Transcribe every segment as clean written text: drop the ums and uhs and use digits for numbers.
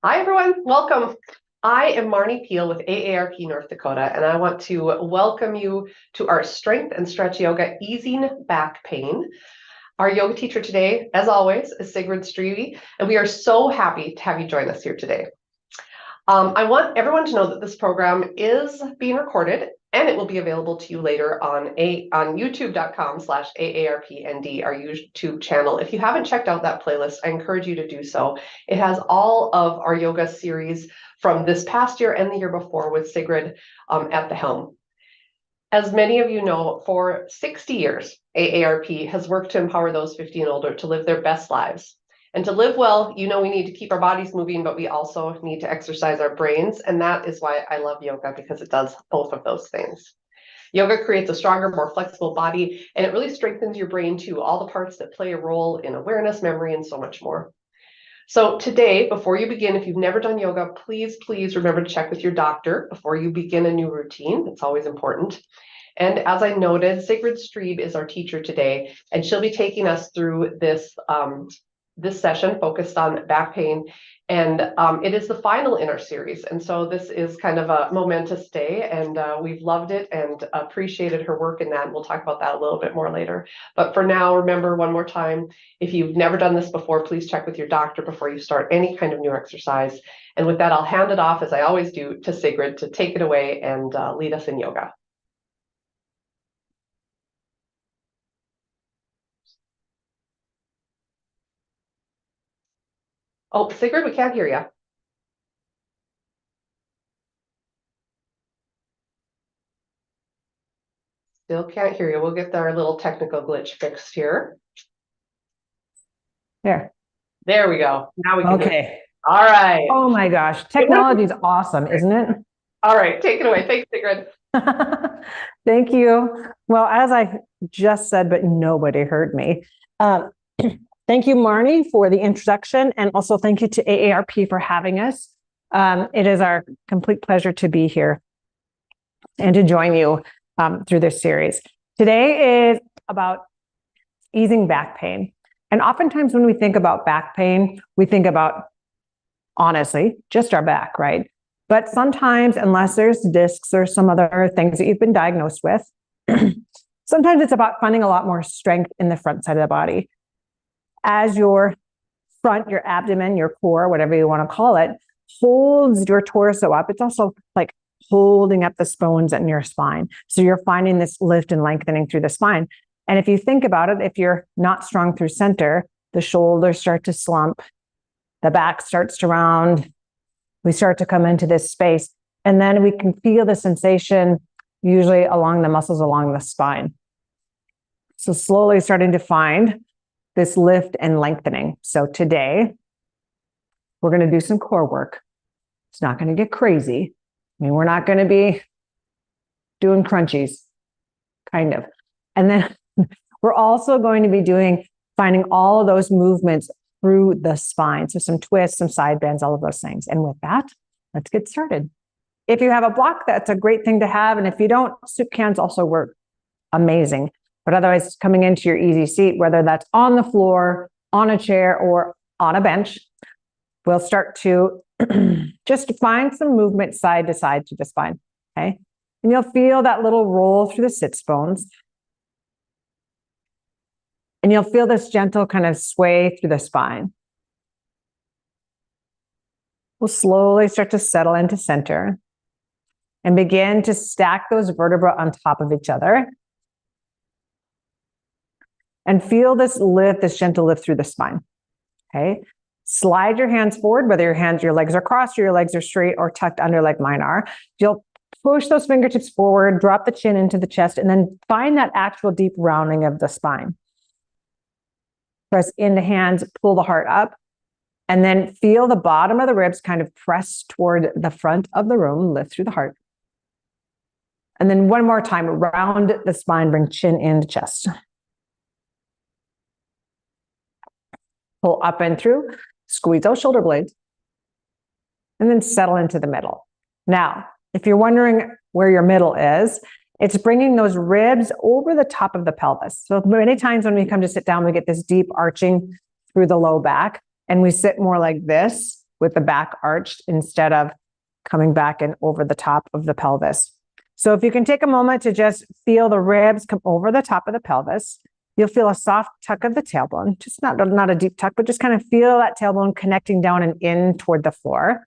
Hi, everyone. Welcome. I am Marnie Peel with AARP North Dakota, and I want to welcome you to our Strength and Stretch Yoga Easing Back Pain. Our yoga teacher today, as always, is Sigrid Strebe, and we are so happy to have you join us here today. I want everyone to know that this program is being recorded, and it will be available to you later on youtube.com/AARPND, our YouTube channel. If you haven't checked out that playlist, I encourage you to do so. It has all of our yoga series from this past year and the year before with Sigrid at the helm. As many of you know, for 60 years, AARP has worked to empower those 50 and older to live their best lives. And to live well, we need to keep our bodies moving, but we also need to exercise our brains. And that is why I love yoga, because it does both of those things. Yoga creates a stronger, more flexible body, and it really strengthens your brain too, all the parts that play a role in awareness, memory, and so much more. So today, before you begin, if you've never done yoga, please remember to check with your doctor before you begin a new routine. It's always important. And as I noted, Sigrid Strebe is our teacher today, and she'll be taking us through this session focused on back pain. And it is the final in our series. And so this is kind of a momentous day, and we've loved it and appreciated her work in that. And we'll talk about that a little bit more later. But for now, remember one more time, if you've never done this before, please check with your doctor before you start any kind of new exercise. And with that, I'll hand it off, as I always do, to Sigrid to take it away and lead us in yoga. Oh, Sigrid, we can't hear you. Still can't hear you. We'll get our little technical glitch fixed here. There we go. Now we can hear you. All right. Oh my gosh. Technology is awesome, isn't it? All right. Take it away. Thanks, Sigrid. Thank you. Well, as I just said, but nobody heard me. Thank you, Marnie, for the introduction. And also thank you to AARP for having us. It is our complete pleasure to be here and to join you through this series. Today is about easing back pain. And oftentimes when we think about back pain, we think about, honestly, just our back, right? But sometimes, unless there's discs or some other things that you've been diagnosed with, sometimes it's about finding a lot more strength in the front side of the body. As your front, your abdomen, your core, whatever you want to call it, holds your torso up, it's also like holding up the bones in your spine. So you're finding this lift and lengthening through the spine. And if you think about it, if you're not strong through center, the shoulders start to slump, the back starts to round, we start to come into this space, and then we can feel the sensation usually along the muscles along the spine. So slowly starting to find this lift and lengthening. So today, we're going to do some core work. It's not going to get crazy. I mean, we're not going to be doing crunchies, kind of. And then we're also going to be finding all of those movements through the spine. So some twists, some side bends, all of those things. And with that, let's get started. If you have a block, that's a great thing to have. And if you don't, soup cans also work amazing. But otherwise, coming into your easy seat, whether that's on the floor, on a chair, or on a bench, we'll start to just find some movement side to side through the spine, okay? And you'll feel that little roll through the sits bones. And you'll feel this gentle kind of sway through the spine. We'll slowly start to settle into center and begin to stack those vertebrae on top of each other. And feel this lift, this gentle lift through the spine, okay? Slide your hands forward, whether your legs are crossed or your legs are straight or tucked under like mine are. You'll push those fingertips forward, drop the chin into the chest, and then find that actual deep rounding of the spine. Press into hands, pull the heart up, and then feel the bottom of the ribs kind of press toward the front of the room, lift through the heart. And then one more time, round the spine, bring chin into chest. Pull up and through, squeeze those shoulder blades, and then settle into the middle. Now, if you're wondering where your middle is, it's bringing those ribs over the top of the pelvis. So many times when we come to sit down, we get this deep arching through the low back, and we sit more like this with the back arched instead of coming back and over the top of the pelvis. So if you can take a moment to just feel the ribs come over the top of the pelvis, you'll feel a soft tuck of the tailbone, just not a deep tuck, but just kind of feel that tailbone connecting down and in toward the floor.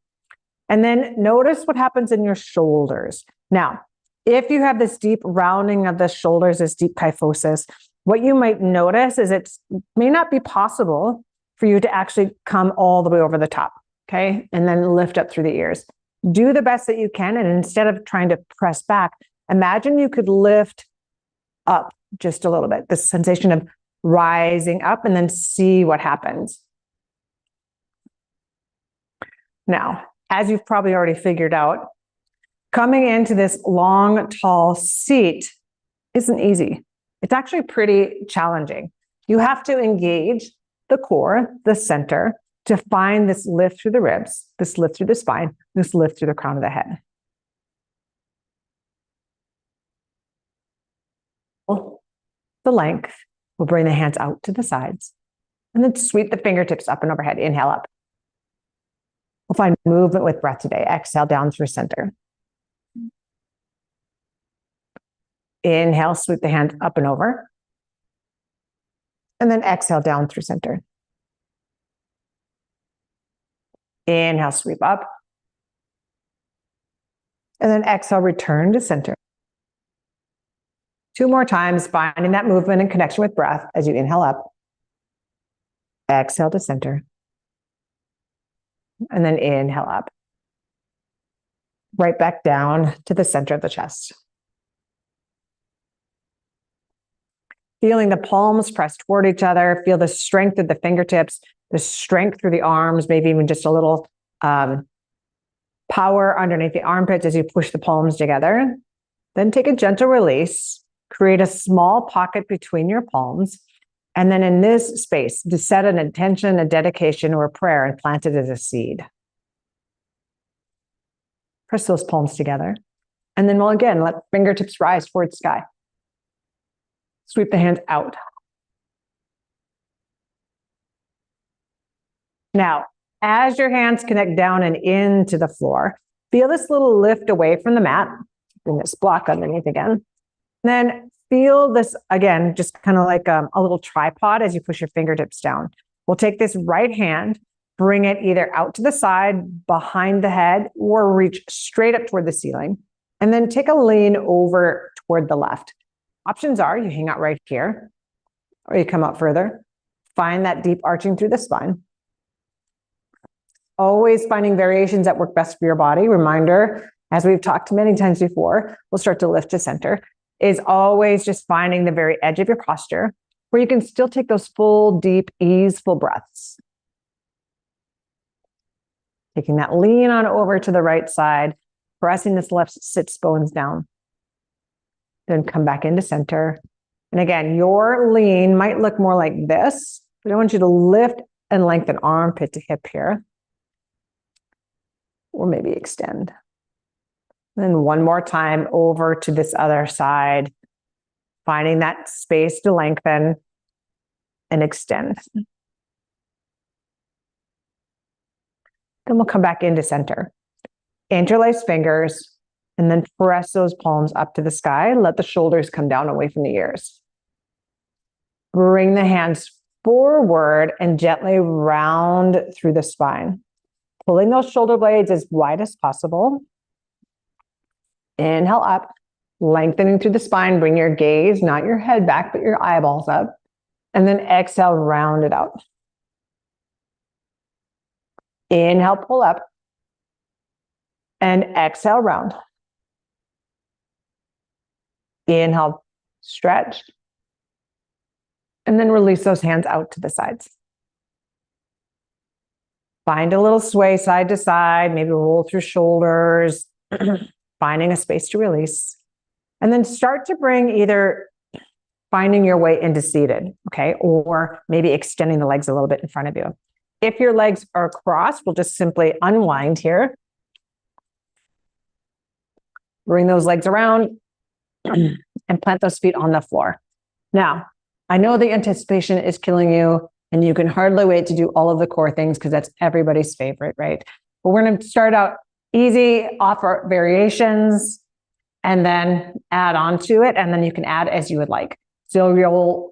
And then notice what happens in your shoulders. Now, if you have this deep rounding of the shoulders, this deep kyphosis, what you might notice is it may not be possible for you to actually come all the way over the top, okay? And then lift up through the ears. Do the best that you can. And instead of trying to press back, imagine you could lift up just a little bit, the sensation of rising up, and then see what happens. Now, as you've probably already figured out, coming into this long, tall seat isn't easy. It's actually pretty challenging. You have to engage the core, the center, to find this lift through the ribs, this lift through the spine, this lift through the crown of the head. The length, we'll bring the hands out to the sides, and then sweep the fingertips up and overhead. Inhale up. We'll find movement with breath today. Exhale down through center. Inhale, sweep the hands up and over. And then exhale down through center. Inhale, sweep up. And then exhale, return to center. 2 more times, finding that movement and connection with breath as you inhale up. Exhale to center. And then inhale up. Right back down to the center of the chest. Feeling the palms pressed toward each other. Feel the strength of the fingertips, the strength through the arms, maybe even just a little power underneath the armpits as you push the palms together. Then take a gentle release. Create a small pocket between your palms. And then in this space, to set an intention, a dedication, or a prayer and plant it as a seed. Press those palms together. And then we'll again let fingertips rise towards sky. Sweep the hands out. Now, as your hands connect down and into the floor, feel this little lift away from the mat. Bring this block underneath again. Then feel this again, just kind of like a little tripod as you push your fingertips down. We'll take this right hand, bring it either out to the side, behind the head, or reach straight up toward the ceiling. And then take a lean over toward the left. Options are you hang out right here, or you come up further. Find that deep arching through the spine. Always finding variations that work best for your body. Reminder, as we've talked many times before, we'll start to lift to center, is always just finding the very edge of your posture where you can still take those full, deep, easeful breaths. Taking that lean on over to the right side, pressing this left sits bones down. Then come back into center. And again, your lean might look more like this, but I want you to lift and lengthen armpit to hip here. Or maybe extend. Then one more time over to this other side, finding that space to lengthen and extend. Then we'll come back into center. Interlace fingers, and then press those palms up to the sky. Let the shoulders come down away from the ears. Bring the hands forward and gently round through the spine. Pulling those shoulder blades as wide as possible. Inhale up, lengthening through the spine. Bring your gaze, not your head back, but your eyeballs up. And then exhale, round it out. Inhale, pull up. And exhale, round. Inhale, stretch. And then release those hands out to the sides. Find a little sway side to side, maybe roll through shoulders, finding a space to release. And then start to bring either finding your way into seated, okay? Or maybe extending the legs a little bit in front of you. If your legs are crossed, we'll just simply unwind here. Bring those legs around and plant those feet on the floor. Now, I know the anticipation is killing you. And you can hardly wait to do all of the core things because that's everybody's favorite, right? But we're going to start out easy, offer variations, and then add on to it. And then you can add as you would like. So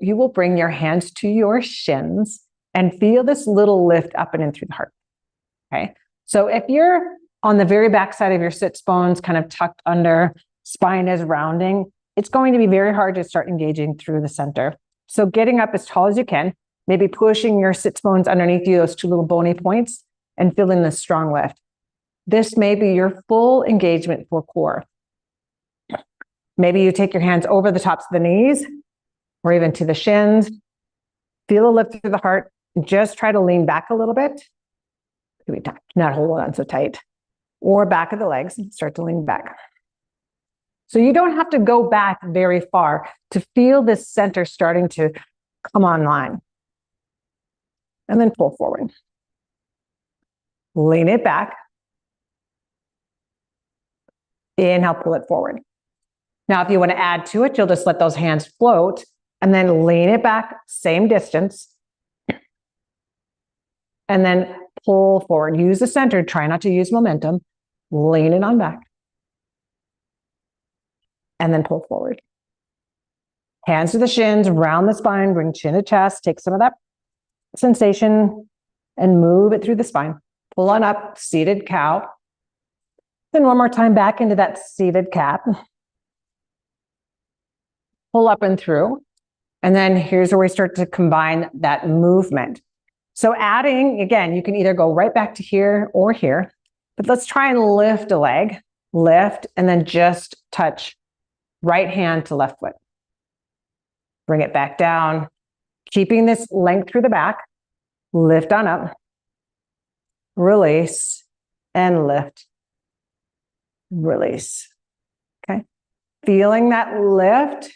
you will bring your hands to your shins and feel this little lift up and in through the heart. Okay. So if you're on the very back side of your sits bones, kind of tucked under, spine is rounding, it's going to be very hard to start engaging through the center. So getting up as tall as you can, maybe pushing your sits bones underneath you, those two little bony points, and feeling this strong lift. This may be your full engagement for core. Maybe you take your hands over the tops of the knees or even to the shins. Feel a lift through the heart. Just try to lean back a little bit. Not hold on so tight. Or back of the legs and start to lean back. So you don't have to go back very far to feel this center starting to come online. And then pull forward. Lean it back. Inhale, pull it forward. Now, if you want to add to it, you'll just let those hands float and then lean it back, same distance. And then pull forward. Use the center. Try not to use momentum. Lean it on back. And then pull forward. Hands to the shins, round the spine, bring chin to chest, take some of that sensation and move it through the spine. Pull on up, seated cow. Then one more time back into that seated cat. Pull up and through. And then here's where we start to combine that movement. So adding, again, you can either go right back to here or here, but let's try and lift a leg, lift, and then just touch right hand to left foot. Bring it back down, keeping this length through the back, lift on up, release, and lift, release. Okay. Feeling that lift,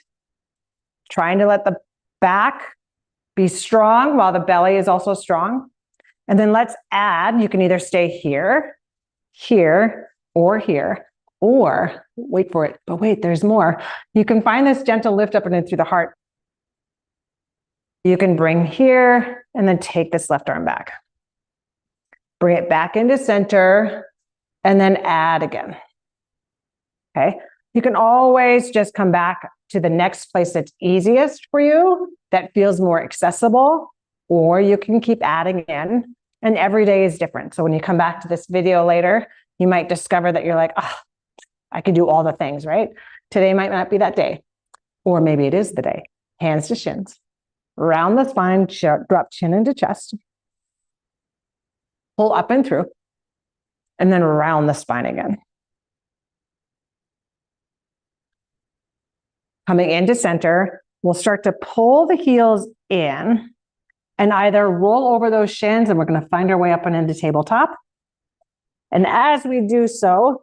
trying to let the back be strong while the belly is also strong. And then let's add, you can either stay here, here, or here, or wait for it. But wait, there's more. You can find this gentle lift up and in through the heart. You can bring here and then take this left arm back. Bring it back into center and then add again. Okay. You can always just come back to the next place that's easiest for you, that feels more accessible, or you can keep adding in, and every day is different. So when you come back to this video later, you might discover that you're like, oh, I can do all the things, right? Today might not be that day, or maybe it is the day. Hands to shins, round the spine, drop chin into chest, pull up and through, and then round the spine again. Coming into center, we'll start to pull the heels in and either roll over those shins, and we're going to find our way up and into tabletop. And as we do so,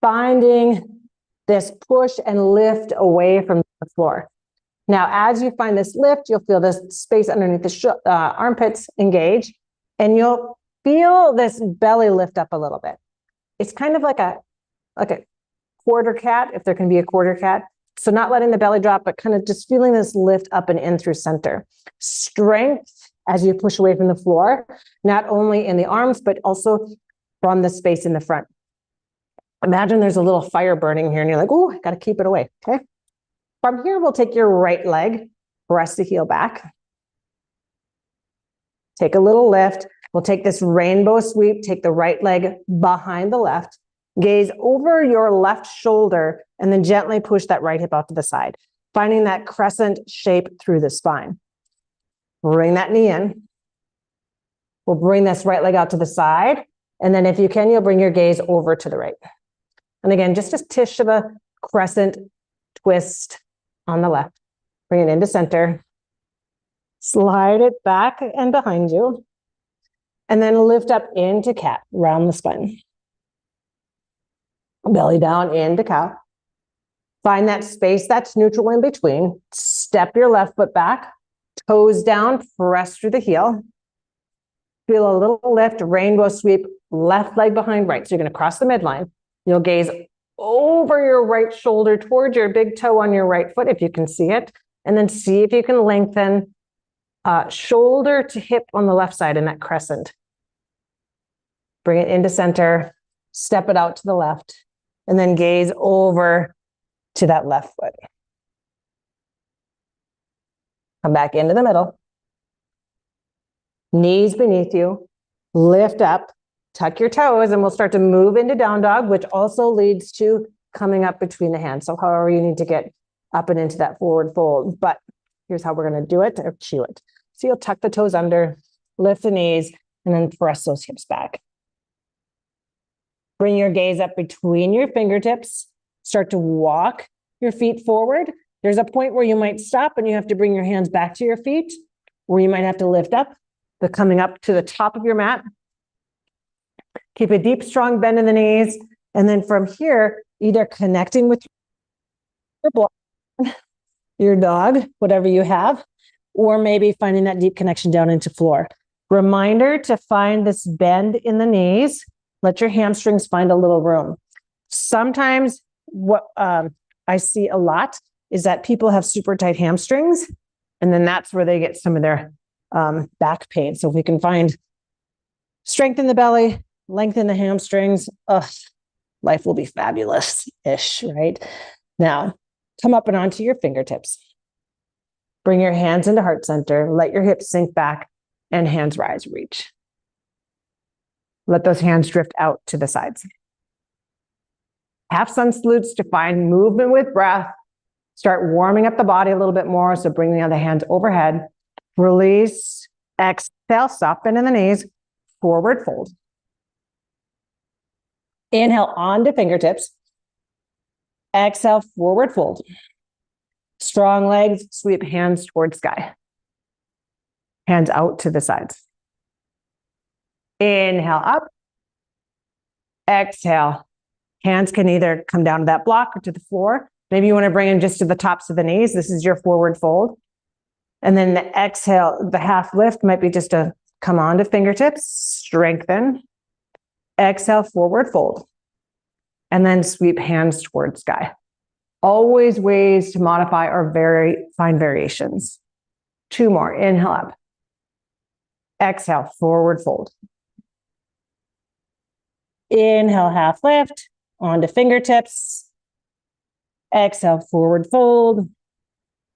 finding this push and lift away from the floor. Now, as you find this lift, you'll feel this space underneath the armpits engage, and you'll feel this belly lift up a little bit. It's kind of like a quarter cat, if there can be a quarter cat. So not letting the belly drop, but kind of just feeling this lift up and in through center. Strength as you push away from the floor, not only in the arms, but also from the space in the front. Imagine there's a little fire burning here and you're like, oh, I got to keep it away. Okay. From here, we'll take your right leg, press the heel back. Take a little lift. We'll take this rainbow sweep, take the right leg behind the left, gaze over your left shoulder, and then gently push that right hip out to the side, finding that crescent shape through the spine. Bring that knee in. We'll bring this right leg out to the side. And then if you can, you'll bring your gaze over to the right. And again, just a tish of a crescent twist on the left. Bring it into center. Slide it back and behind you. And then lift up into cat, round the spine. Belly down into cow. Find that space that's neutral in between. Step your left foot back, toes down, press through the heel. Feel a little lift, rainbow sweep, left leg behind right. So you're going to cross the midline. You'll gaze over your right shoulder towards your big toe on your right foot, if you can see it. And then see if you can lengthen Shoulder to hip on the left side in that crescent. Bring it into center, step it out to the left, and then gaze over to that left foot. Come back into the middle. Knees beneath you. Lift up, tuck your toes, and we'll start to move into down dog, which also leads to coming up between the hands. So however you need to get up and into that forward fold. But here's how we're going to do it, or chew it. So you'll tuck the toes under, lift the knees, and then press those hips back. Bring your gaze up between your fingertips. Start to walk your feet forward. There's a point where you might stop and you have to bring your hands back to your feet, or you might have to lift up. The coming up to the top of your mat. Keep a deep, strong bend in the knees. And then from here, either connecting with your dog, whatever you have, or maybe finding that deep connection down into floor. Reminder to find this bend in the knees. Let your hamstrings find a little room. Sometimes what I see a lot is that people have super tight hamstrings, and then that's where they get some of their back pain. So if we can find strength in the belly, lengthen the hamstrings, life will be fabulous-ish, right? Now, come up and onto your fingertips. Bring your hands into heart center. Let your hips sink back and hands rise, reach. Let those hands drift out to the sides. Half sun salutes to find movement with breath. Start warming up the body a little bit more. So bring the other hands overhead. Release, exhale, soften in the knees, forward fold. Inhale onto fingertips. Exhale, forward fold. Strong legs, sweep hands towards sky. Hands out to the sides. Inhale up. Exhale. Hands can either come down to that block or to the floor. Maybe you want to bring them just to the tops of the knees. This is your forward fold. And then the exhale, the half lift might be just to come onto fingertips, strengthen. Exhale, forward fold. And then sweep hands towards sky. Always ways to modify or find variations. 2 more. Inhale up. Exhale, forward fold. Inhale, half lift, onto fingertips. Exhale, forward fold.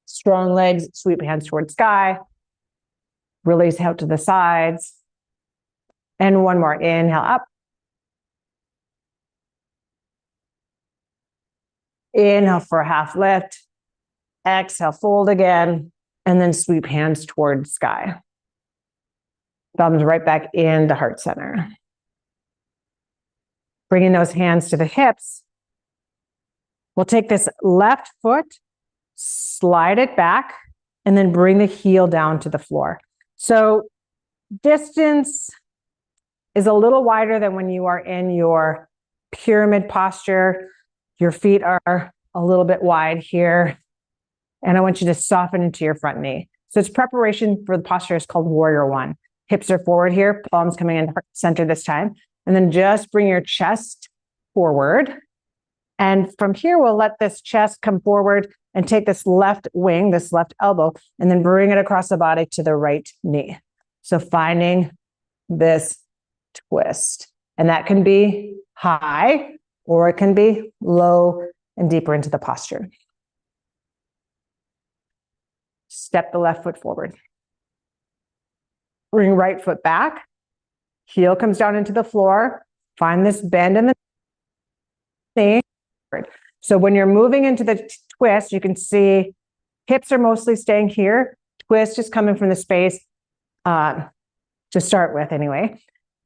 Strong legs, sweep hands towards sky. Release out to the sides. And 1 more. Inhale up. Inhale for a half lift. Exhale, fold again. And then sweep hands towards sky. Thumbs right back into heart center. Bringing those hands to the hips. We'll take this left foot, slide it back, and then bring the heel down to the floor. So distance is a little wider than when you are in your pyramid posture. Your feet are a little bit wide here. And I want you to soften into your front knee. So it's preparation for the posture is called Warrior One. Hips are forward here, palms coming in heart center this time. And then just bring your chest forward. And from here, we'll let this chest come forward and take this left wing, this left elbow, and then bring it across the body to the right knee. So finding this twist. And that can be high, or it can be low and deeper into the posture. Step the left foot forward. Bring right foot back. Heel comes down into the floor. Find this bend in the knee. So when you're moving into the twist, you can see hips are mostly staying here. Twist is coming from the space to start with anyway,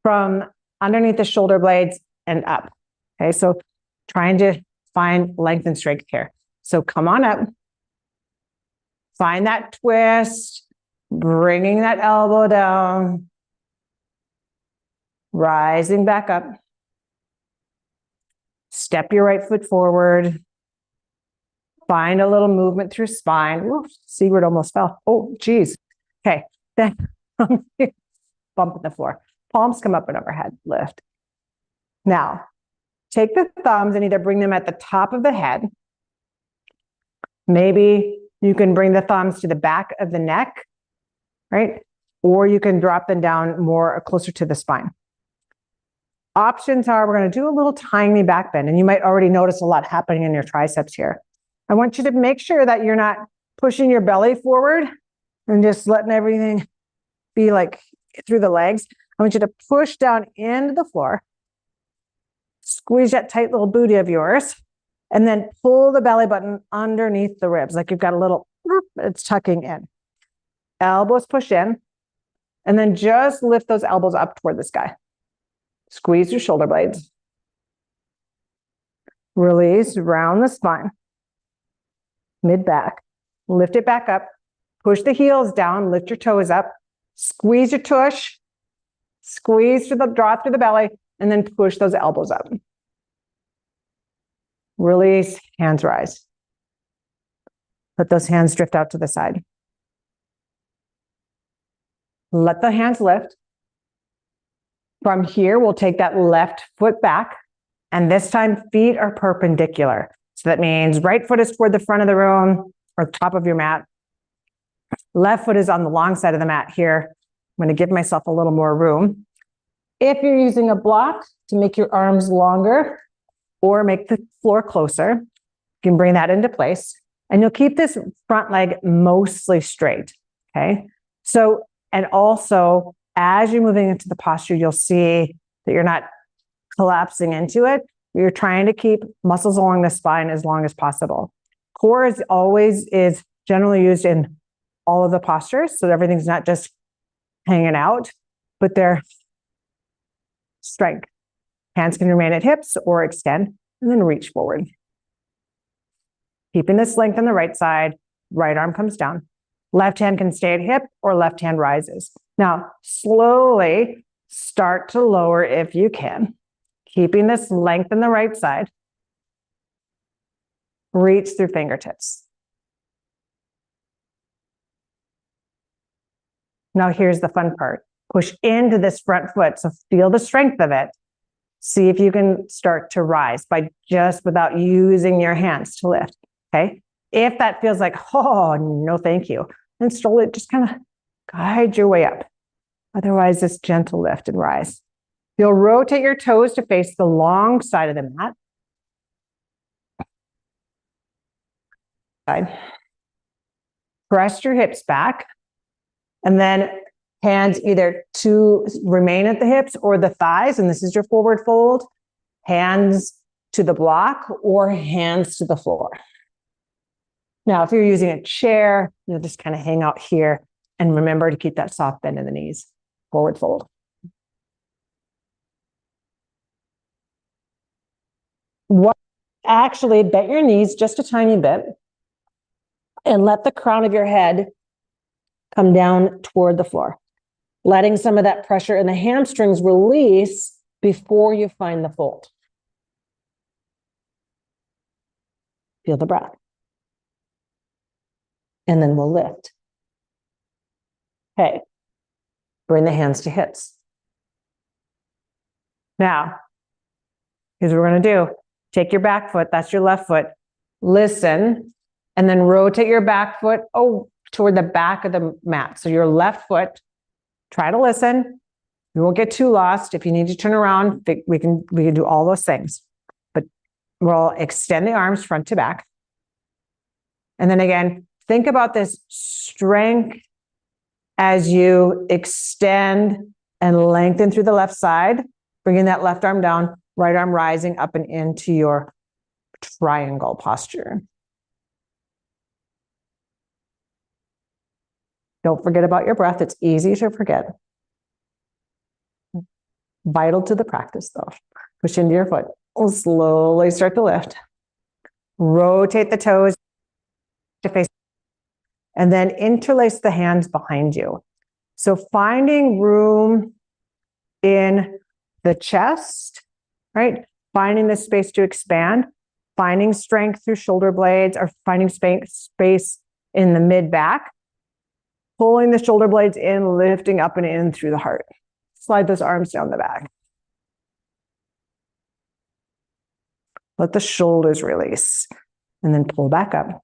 from underneath the shoulder blades and up. Okay, so trying to find length and strength here. So come on up. Find that twist, bringing that elbow down, rising back up. Step your right foot forward. Find a little movement through spine. Ooh, Sigrid almost fell. Oh, geez. Okay, then bump in the floor. Palms come up and overhead, lift. Now, take the thumbs and either bring them at the top of the head. Maybe you can bring the thumbs to the back of the neck right? Or you can drop them down more closer to the spine. Options are, we're going to do a little tiny back bend, and you might already notice a lot happening in your triceps here. I want you to make sure that you're not pushing your belly forward and just letting everything be like through the legs. I want you to push down into the floor, squeeze that tight little booty of yours, and then pull the belly button underneath the ribs, like you've got a little, it's tucking in. Elbows push in, and then just lift those elbows up toward the sky. Squeeze your shoulder blades. Release, round the spine. Mid-back. Lift it back up. Push the heels down, lift your toes up. Squeeze your tush. Squeeze through the, draw through the belly, and then push those elbows up. Release, hands rise. Let those hands drift out to the side. Let the hands lift. From here, we'll take that left foot back, and this time feet are perpendicular. So that means right foot is toward the front of the room or top of your mat. Left foot is on the long side of the mat here. I'm going to give myself a little more room. If you're using a block to make your arms longer or make the floor closer, you can bring that into place, and you'll keep this front leg mostly straight, okay? So, and also, as you're moving into the posture, you'll see that you're not collapsing into it. You're trying to keep muscles along the spine as long as possible. Core is generally used in all of the postures, so everything's not just hanging out, but they're strength. Hands can remain at hips or extend, and then reach forward. Keeping this length on the right side, right arm comes down. Left hand can stay at hip or left hand rises. Now, slowly start to lower if you can. Keeping this length on the right side. Reach through fingertips. Now here's the fun part. Push into this front foot, so feel the strength of it. See if you can start to rise by just without using your hands to lift, okay? If that feels like, oh, no, thank you, then slowly just kind of guide your way up. Otherwise, this gentle lift and rise. You'll rotate your toes to face the long side of the mat. Side. Press your hips back, and then hands either to remain at the hips or the thighs, and this is your forward fold. Hands to the block or hands to the floor. Now, if you're using a chair, you'll just kind of hang out here, and remember to keep that soft bend in the knees. Forward fold. Actually, bend your knees just a tiny bit and let the crown of your head come down toward the floor, letting some of that pressure in the hamstrings release before you find the fold. Feel the breath. And then we'll lift. Okay. Bring the hands to hips. Now, here's what we're going to do. Take your back foot, that's your left foot. Listen, and then rotate your back foot toward the back of the mat. So your left foot, try to listen. You won't get too lost. If you need to turn around, we can do all those things. But we'll extend the arms front to back. And then again, think about this strength as you extend and lengthen through the left side, bringing that left arm down, right arm rising up and into your triangle posture. Don't forget about your breath. It's easy to forget. Vital to the practice, though. Push into your foot. We'll slowly start to lift. Rotate the toes to face, and then interlace the hands behind you. So finding room in the chest, right? Finding the space to expand, finding strength through shoulder blades, or finding space in the mid-back, pulling the shoulder blades in, lifting up and in through the heart. Slide those arms down the back. Let the shoulders release, and then pull back up.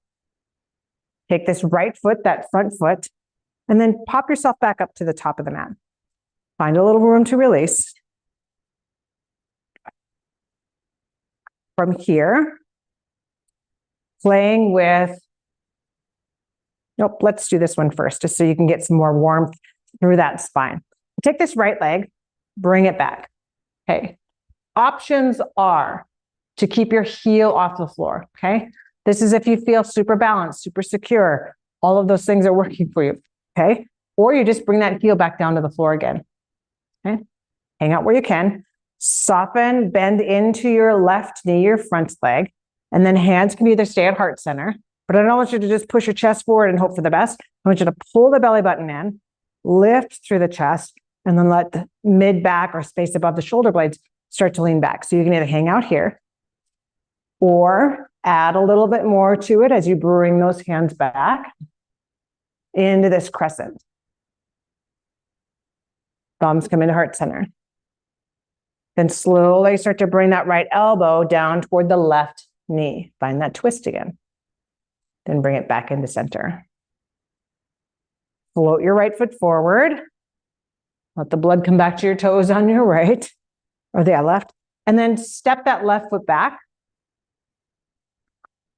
Take this right foot, that front foot, And then pop yourself back up to the top of the mat. Find a little room to release. From here, playing with, nope, let's do this one first, just so you can get some more warmth through that spine. Take this right leg, bring it back. Okay. Options are to keep your heel off the floor. Okay. This is if you feel super balanced, super secure. All of those things are working for you. Okay. Or you just bring that heel back down to the floor again. Okay. Hang out where you can. Soften, bend into your left knee, your front leg, and then hands can either stay at heart center, but I don't want you to just push your chest forward and hope for the best. I want you to pull the belly button in, lift through the chest, and then let the mid back or space above the shoulder blades start to lean back. So you can either hang out here or add a little bit more to it as you bring those hands back into this crescent. Thumbs come into heart center. Then slowly start to bring that right elbow down toward the left knee. Find that twist again. Then bring it back into center. Float your right foot forward. Let the blood come back to your toes on your right, or the left. And then step that left foot back.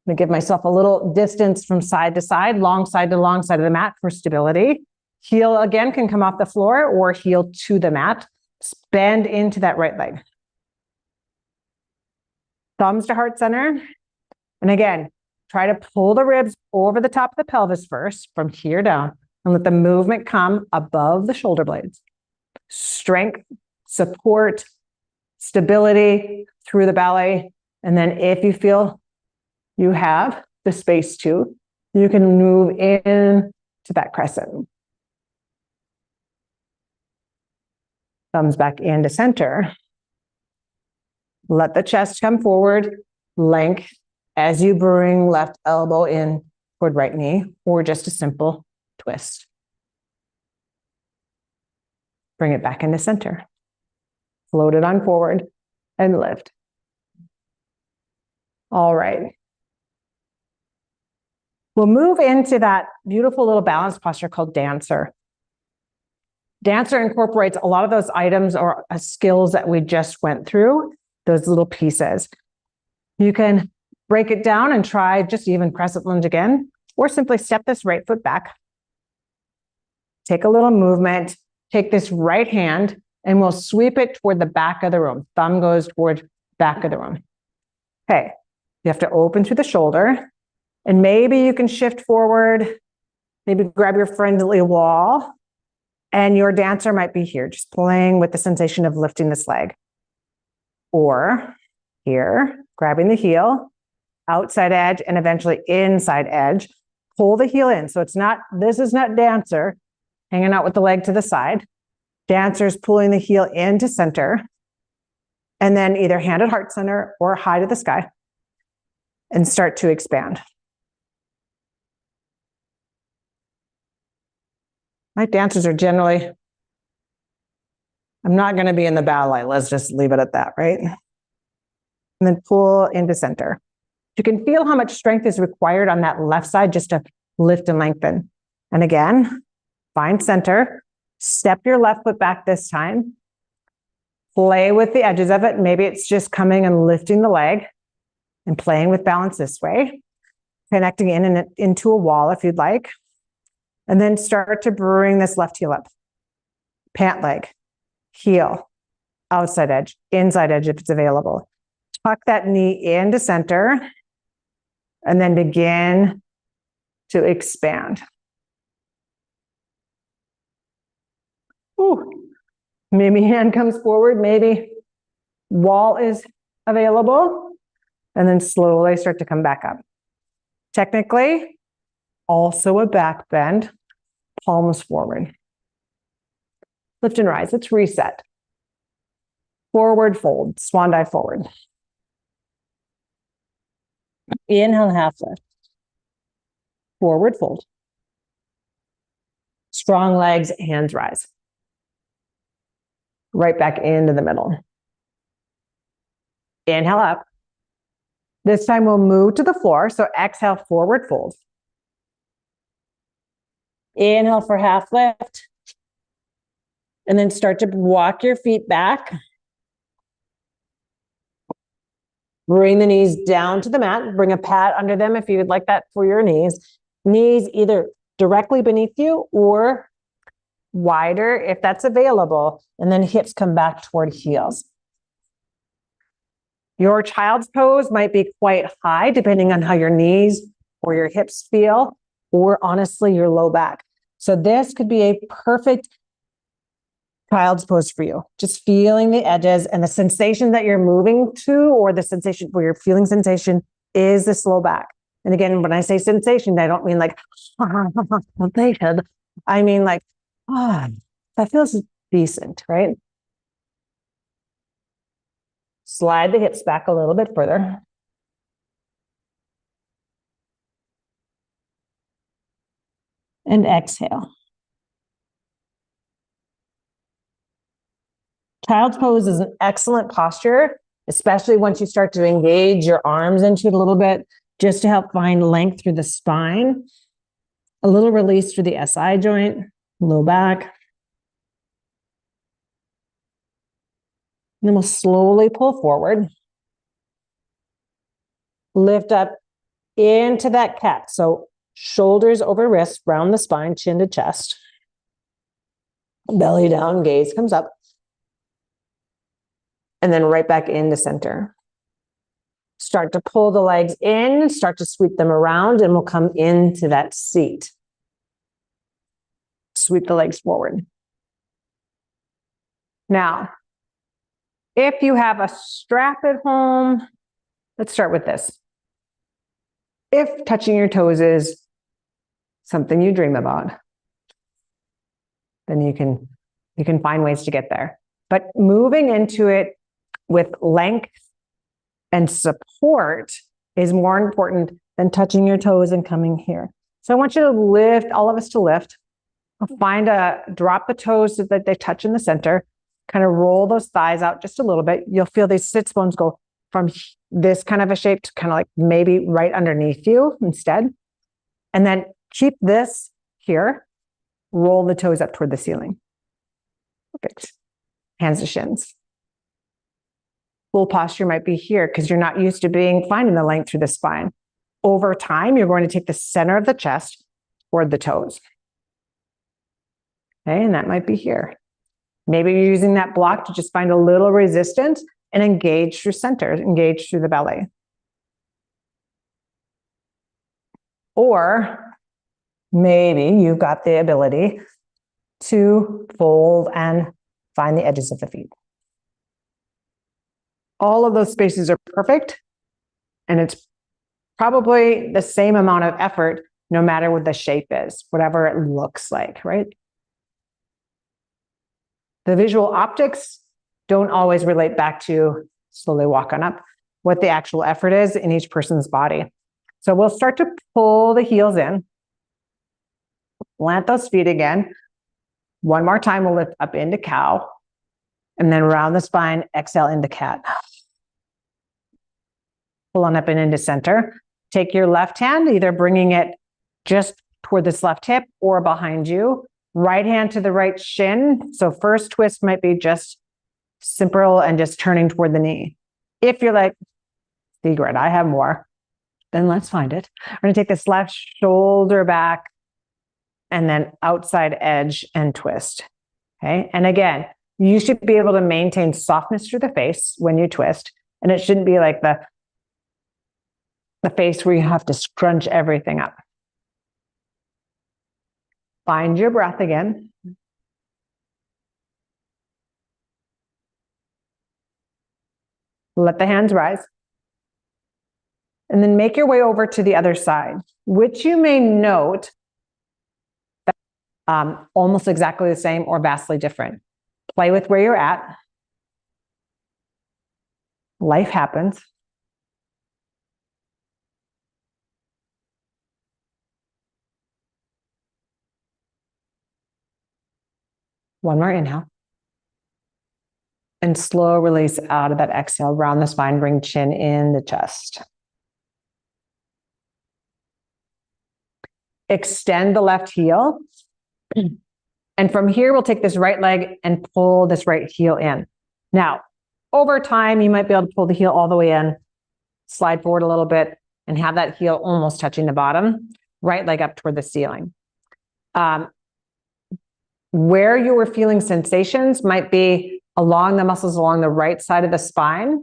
I'm gonna give myself a little distance from side to side, long side to long side of the mat for stability. Heel again can come off the floor or heel to the mat. Bend into that right leg. Thumbs to heart center. And again, try to pull the ribs over the top of the pelvis first from here down and let the movement come above the shoulder blades. Strength, support, stability through the belly. And then if you feel you have the space to, you can move in to that crescent. Thumbs back into center. Let the chest come forward, length as you bring left elbow in toward right knee, or just a simple twist. Bring it back into center. Float it on forward and lift. All right. We'll move into that beautiful little balance posture called dancer. Dancer incorporates a lot of those items or skills that we just went through, those little pieces. You can break it down and try just even crescent lunge again, or simply step this right foot back. Take a little movement, take this right hand, and we'll sweep it toward the back of the room. Thumb goes toward back of the room. Okay, you have to open through the shoulder, and maybe you can shift forward, maybe grab your friendly wall. And your dancer might be here, just playing with the sensation of lifting this leg. Or here, grabbing the heel, outside edge, and eventually inside edge. Pull the heel in. So this is not dancer hanging out with the leg to the side. Dancer's pulling the heel into center. And then either hand at heart center or high to the sky. And start to expand. My dancers are generally, I'm not going to be in the ballet. Let's just leave it at that, right? And then pull into center. You can feel how much strength is required on that left side just to lift and lengthen. And again, find center. Step your left foot back this time. Play with the edges of it. Maybe it's just coming and lifting the leg and playing with balance this way. Connecting in and into a wall if you'd like. And then start to bring this left heel up. Pant leg, heel, outside edge, inside edge if it's available. Tuck that knee into center and then begin to expand. Ooh. Maybe hand comes forward, maybe wall is available, and then slowly start to come back up. Technically, also a back bend. Palms forward. Lift and rise. Let's reset. Forward fold. Swan dive forward. Inhale, half lift. Forward fold. Strong legs, hands rise. Right back into the middle. Inhale up. This time we'll move to the floor. So exhale, forward fold. Inhale for half lift. And then start to walk your feet back. Bring the knees down to the mat. Bring a pad under them if you would like that for your knees. Knees either directly beneath you or wider if that's available. And then hips come back toward heels. Your child's pose might be quite high depending on how your knees or your hips feel, or honestly, your low back. So this could be a perfect child's pose for you. Just feeling the edges and the sensation that you're moving to, or the sensation where you're feeling sensation is this low back. And again, when I say sensation, I don't mean like, I mean like, that feels decent, right? Slide the hips back a little bit further. And exhale. Child's pose is an excellent posture, especially once you start to engage your arms into it a little bit, just to help find length through the spine. A little release through the SI joint, low back. And then we'll slowly pull forward. Lift up into that cat. So shoulders over wrists, round the spine, chin to chest. Belly down, gaze comes up. And then right back into center. Start to pull the legs in, start to sweep them around, and we'll come into that seat. Sweep the legs forward. Now, if you have a strap at home, let's start with this. If touching your toes is something you dream about, then you can find ways to get there. But moving into it with length and support is more important than touching your toes and coming here. So I want you to lift, all of us to lift. Drop the toes so that they touch in the center, kind of roll those thighs out just a little bit. You'll feel these sits bones go from this kind of a shape to kind of like maybe right underneath you instead. And then keep this here, roll the toes up toward the ceiling. Perfect. Hands to shins. Full posture might be here because you're not used to finding the length through the spine. Over time, you're going to take the center of the chest toward the toes. Okay, and that might be here. Maybe you're using that block to just find a little resistance and engage through center, engage through the belly. Or maybe you've got the ability to fold and find the edges of the feet. All of those spaces are perfect, and it's probably the same amount of effort no matter what the shape is, whatever it looks like, right? The visual optics don't always relate back to slowly walk on up, what the actual effort is in each person's body. So we'll start to pull the heels in, plant those feet again. One more time, we'll lift up into cow, and then round the spine, exhale into cat. Pull on up and into center. Take your left hand, either bringing it just toward this left hip or behind you. Right hand to the right shin. So first twist might be just simple and just turning toward the knee. If you're like, Sigrid, I have more, then let's find it. We're going to take this left shoulder back and then outside edge and twist. Okay. And again, you should be able to maintain softness through the face when you twist. And it shouldn't be like the face where you have to scrunch everything up. Find your breath again. Let the hands rise. And then make your way over to the other side, which you may note that, almost exactly the same or vastly different. Play with where you're at. Life happens. One more inhale. And slow release out of that exhale. Round the spine, bring chin in the chest. Extend the left heel. And from here, we'll take this right leg and pull this right heel in. Now, over time, you might be able to pull the heel all the way in, slide forward a little bit, and have that heel almost touching the bottom, right leg up toward the ceiling. Where you were feeling sensations might be along the muscles along the right side of the spine,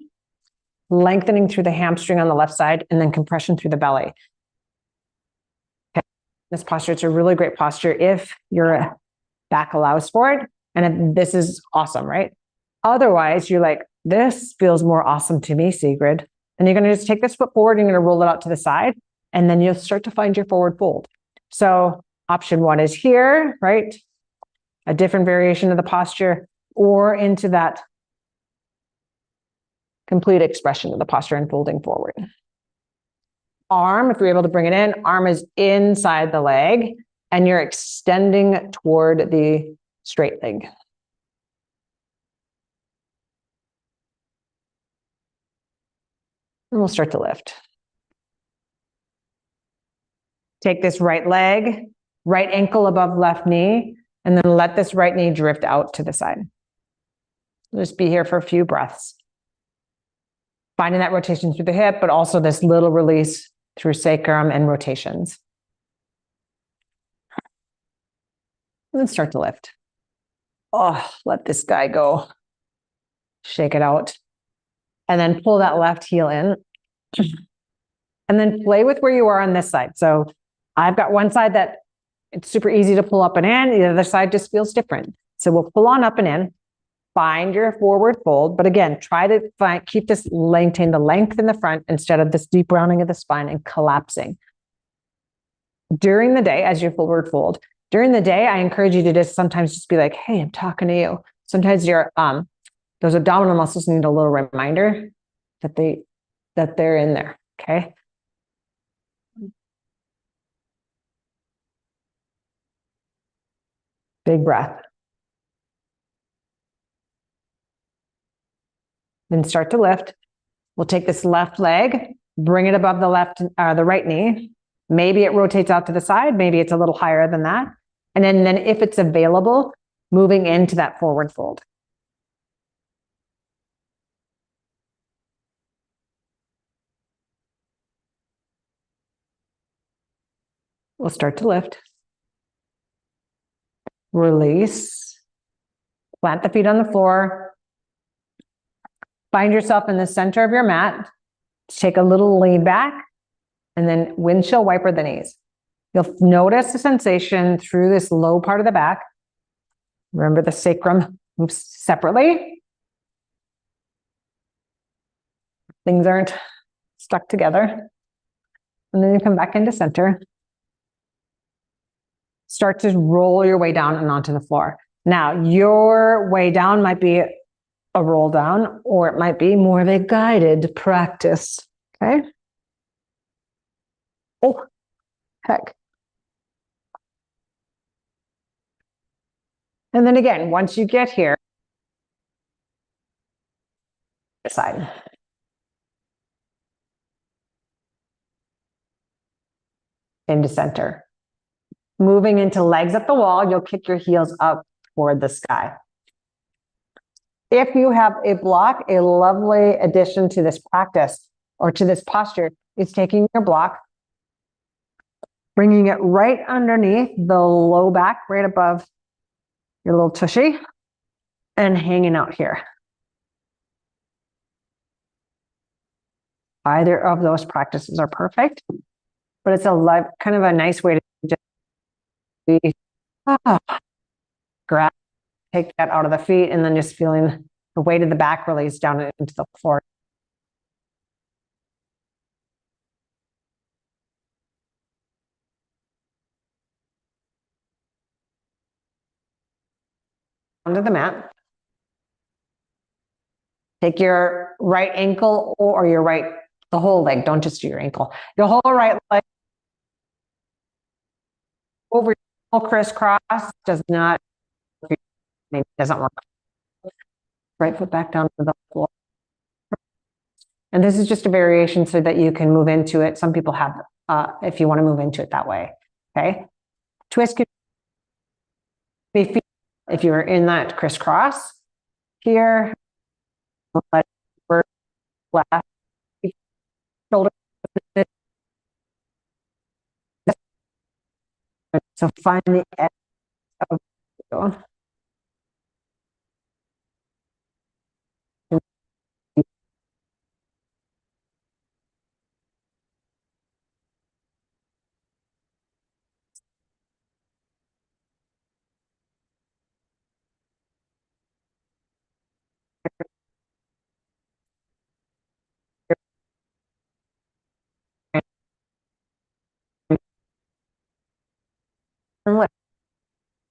lengthening through the hamstring on the left side, and then compression through the belly. Okay. This posture, it's a really great posture if your back allows for it. And this is awesome, right? Otherwise, you're like, this feels more awesome to me, Sigrid. And you're going to just take this foot forward, and you're going to roll it out to the side, and then you'll start to find your forward fold. So option one is here, right? A different variation of the posture, or into that complete expression of the posture and folding forward. Arm, if you're able to bring it in, arm is inside the leg, and you're extending toward the straight leg. And we'll start to lift. Take this right leg, right ankle above left knee, and then let this right knee drift out to the side. Just be here for a few breaths. Finding that rotation through the hip, but also this little release through sacrum and rotations. And then start to lift. Oh, let this guy go. Shake it out. And then pull that left heel in. And then play with where you are on this side. So I've got one side that it's super easy to pull up and in. The other side just feels different. So we'll pull on up and in. Find your forward fold. But again, try to keep this maintain the length in the front instead of this deep rounding of the spine and collapsing. During the day, as you forward fold, during the day, I encourage you to just sometimes just be like, hey, I'm talking to you. Sometimes your those abdominal muscles need a little reminder that they're in there. Okay. Big breath. Then start to lift. We'll take this left leg, bring it above the right knee. Maybe it rotates out to the side. Maybe it's a little higher than that. And then if it's available, moving into that forward fold. We'll start to lift. Release. Plant the feet on the floor. Find yourself in the center of your mat. Take a little lean back, and then windshield wiper the knees. You'll notice the sensation through this low part of the back. Remember, the sacrum moves separately. Things aren't stuck together. And then you come back into center. Start to roll your way down and onto the floor. Now, your way down might be a roll down, or it might be more of a guided practice. Okay. Oh, heck. And then again, once you get here, side. Into center. Moving into legs at the wall, you'll kick your heels up toward the sky. If you have a block, a lovely addition to this practice or to this posture is taking your block, bringing it right underneath the low back, right above your little tushy, and hanging out here. Either of those practices are perfect, but it's kind of a nice way to just grab, take that out of the feet, and then just feeling the weight of the back release down into the floor. Onto the mat. Take your right ankle or the whole leg. Don't just do your ankle. Your whole right leg over crisscross doesn't work. Right foot back down to the floor. And this is just a variation so that you can move into it. Some people have, if you want to move into it that way. Okay. Twist If you're in that crisscross here, left, shoulder. So find the edge of you.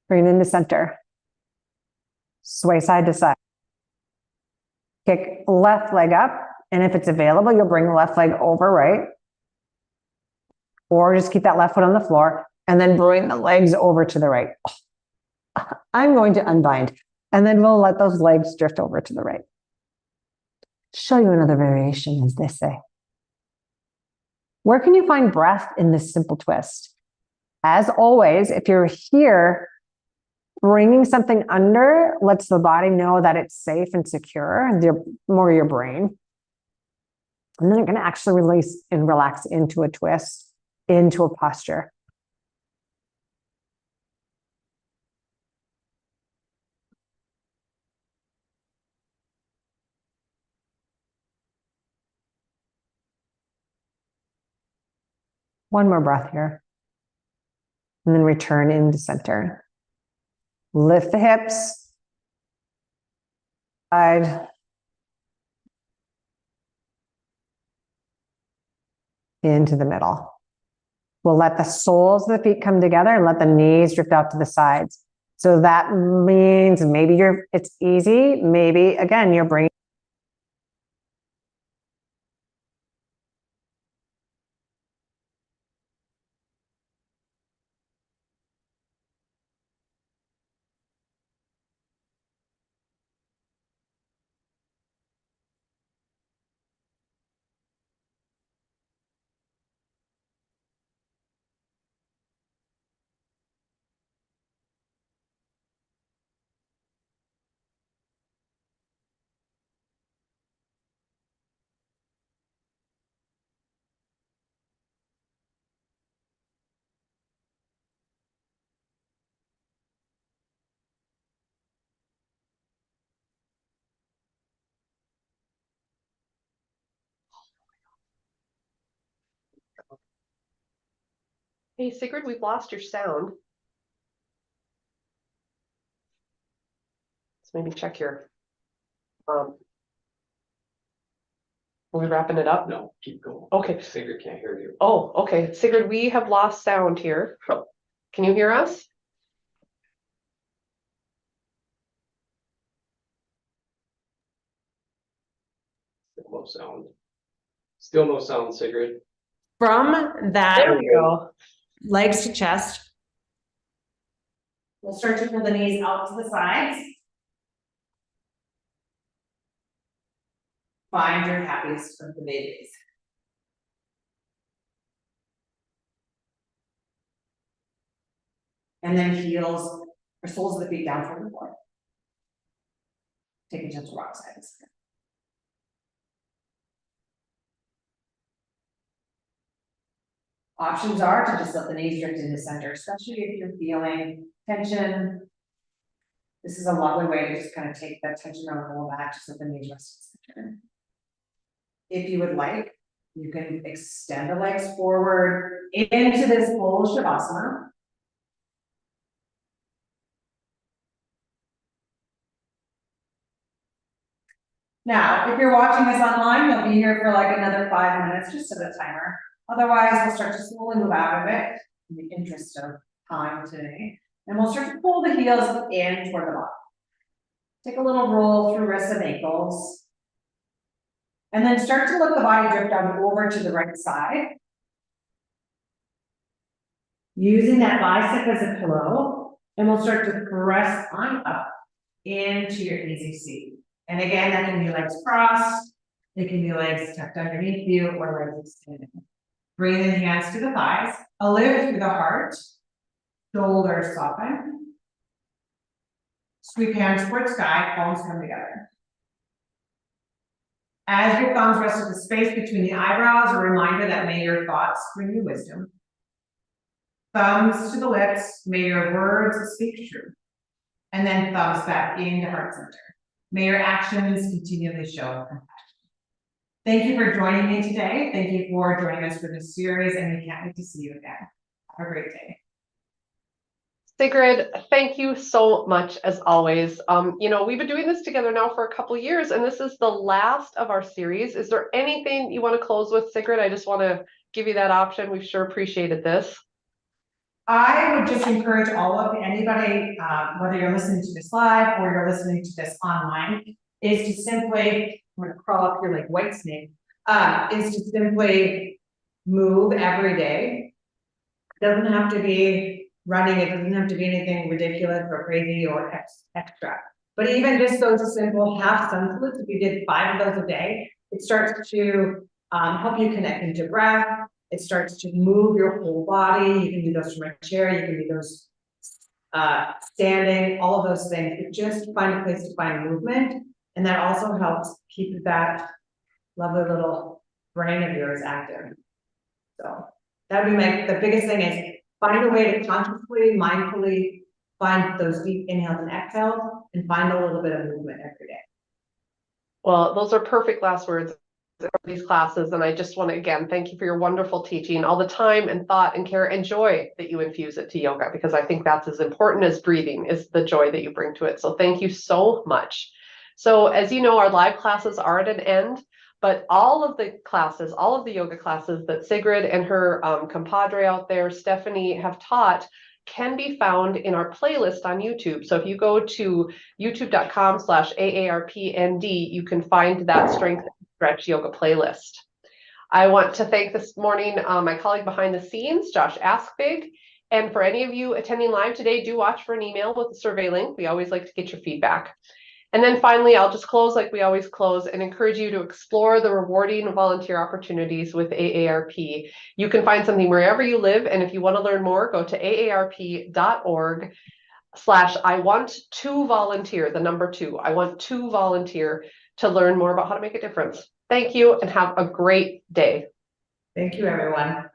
Bring it into center. Sway side to side. Kick left leg up, and if it's available, you'll bring the left leg over, right? Or just keep that left foot on the floor, and then bring the legs over to the right. I'm going to unbind, and then we'll let those legs drift over to the right. Show you another variation, as they say. Where can you find breath in this simple twist? As always, if you're here, bringing something under lets the body know that it's safe and secure, more your brain. And then you're going to actually release and relax into a twist, into a posture. One more breath here. And then return into center. Lift the hips. Side. Into the middle. We'll let the soles of the feet come together and let the knees drift out to the sides. So that means maybe it's easy. Maybe, again, you're bringing. Hey, Sigrid, we've lost your sound. So maybe check your, are we wrapping it up? No, keep going. Okay. Sigrid can't hear you. Oh, okay. Sigrid, we have lost sound here. Can you hear us? Still no sound. Still no sound, Sigrid. From that, There we go. legs to chest. We'll start to pull the knees out to the sides. Find your happiest of the babies. And then heels or soles of the feet down from the floor. Take a gentle rock sides. Options are to just let the knees drift into center, especially if you're feeling tension. This is a lovely way to just kind of take that tension around the lower back, just let the knees rest in center. If you would like, you can extend the legs forward into this full Shavasana. Now, if you're watching this online, you'll be here for like another 5 minutes, just set a timer. Otherwise, we'll start to slowly move out of it in the interest of time today. And we'll start to pull the heels in toward the bottom. Take a little roll through wrists and ankles. And then start to let the body drift down over to the right side. Using that bicep as a pillow, and we'll start to press on up into your easy seat. And again, that can be legs crossed, it can be legs tucked underneath you, or legs extended. Bring the hands to the thighs, a lift through the heart, shoulders soften. Sweep hands toward sky, palms come together. As your thumbs rest in the space between the eyebrows, a reminder that may your thoughts bring you wisdom. Thumbs to the lips, may your words speak true. And then thumbs back into heart center. May your actions continually show compassion. Thank you for joining me today. Thank you for joining us for this series, and we can't wait to see you again. Have a great day. Sigrid, thank you so much as always. We've been doing this together now for a couple years, and this is the last of our series. Is there anything you want to close with, Sigrid? I just want to give you that option. We've sure appreciated this. I would just encourage anybody, whether you're listening to this live or you're listening to this online, is to simply, I'm gonna crawl up here like white snake, is to simply move every day. It doesn't have to be running, it doesn't have to be anything ridiculous or crazy or extra. But even just those simple half sentences, if you did 5 of those a day, it starts to help you connect into breath. It starts to move your whole body. You can do those from a chair, you can do those standing, all of those things. But just find a place to find movement. And that also helps keep that lovely little brain of yours active. So that would be the biggest thing is find a way to consciously, mindfully find those deep inhales and exhales and find a little bit of movement every day. Well, those are perfect last words for these classes. And I just want to, again, thank you for your wonderful teaching, all the time and thought and care and joy that you infuse it to yoga, because I think that's as important as breathing is the joy that you bring to it. So thank you so much. So as you know, our live classes are at an end, but all of the yoga classes that Sigrid and her compadre out there, Stephanie, have taught can be found in our playlist on YouTube. So if you go to youtube.com/AARPND, you can find that Strength and Stretch Yoga playlist. I want to thank this morning my colleague behind the scenes, Josh Askbig. And for any of you attending live today, do watch for an email with the survey link. We always like to get your feedback. And then finally, I'll just close like we always close and encourage you to explore the rewarding volunteer opportunities with AARP. You can find something wherever you live. And if you want to learn more, go to aarp.org/I-want-to-volunteer, the number 2. I want to volunteer to learn more about how to make a difference. Thank you and have a great day. Thank you, everyone.